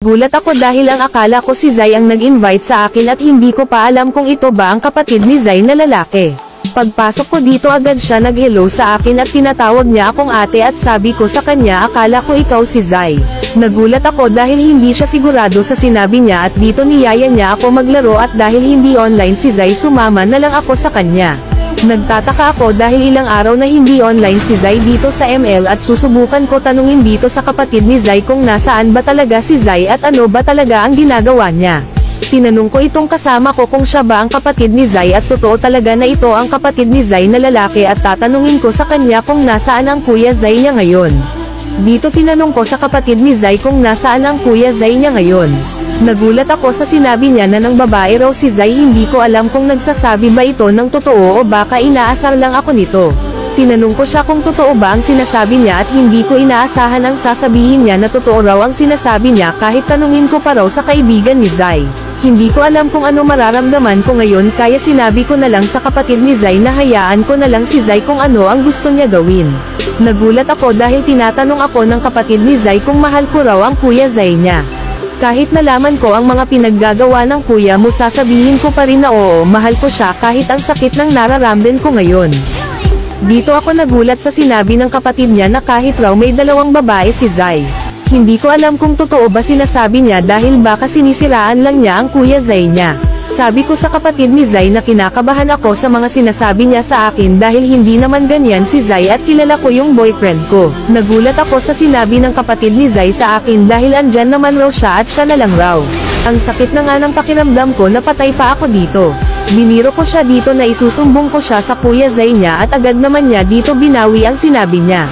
Gulat ako dahil ang akala ko si Zai ang nag-invite sa akin at hindi ko pa alam kung ito ba ang kapatid ni Zai na lalaki. Pagpasok ko dito agad siya nag-hello sa akin at tinatawag niya akong ate at sabi ko sa kanya akala ko ikaw si Zai. Nagulat ako dahil hindi siya sigurado sa sinabi niya at dito niyaya niya ako maglaro at dahil hindi online si Zai sumama na lang ako sa kanya. Nagtataka ako dahil ilang araw na hindi online si Zai dito sa ML at susubukan ko tanungin dito sa kapatid ni Zai kung nasaan ba talaga si Zai at ano ba talaga ang ginagawa niya. Tinanong ko itong kasama ko kung siya ba ang kapatid ni Zai at totoo talaga na ito ang kapatid ni Zai na lalaki at tatanungin ko sa kanya kung nasaan ang kuya Zai niya ngayon. Dito tinanong ko sa kapatid ni Zai kung nasaan ang kuya Zai niya ngayon. Nagulat ako sa sinabi niya na ng babae raw si Zai, hindi ko alam kung nagsasabi ba ito ng totoo o baka inaasar lang ako nito. Tinanong ko siya kung totoo ba ang sinasabi niya at hindi ko inaasahan ang sasabihin niya na totoo raw ang sinasabi niya kahit tanungin ko pa raw sa kaibigan ni Zai. Hindi ko alam kung ano mararamdaman ko ngayon kaya sinabi ko na lang sa kapatid ni Zai na hayaan ko na lang si Zai kung ano ang gusto niya gawin. Nagulat ako dahil tinatanong ako ng kapatid ni Zai kung mahal ko raw ang kuya Zai niya. Kahit nalaman ko ang mga pinaggagawa ng kuya mo sasabihin ko pa rin na oo, mahal ko siya kahit ang sakit ng nararamdaman ko ngayon. Dito ako nagulat sa sinabi ng kapatid niya na kahit raw may dalawang babae si Zai. Hindi ko alam kung totoo ba sinasabi niya dahil baka sinisiraan lang niya ang kuya Zai niya. Sabi ko sa kapatid ni Zai na kinakabahan ako sa mga sinasabi niya sa akin dahil hindi naman ganyan si Zai at kilala ko yung boyfriend ko. Nagulat ako sa sinabi ng kapatid ni Zai sa akin dahil andyan naman raw siya at siya na lang raw. Ang sakit na nga ng pakiramdam ko na patay pa ako dito. Biniro ko siya dito na isusumbong ko siya sa kuya Zai niya at agad naman niya dito binawi ang sinabi niya.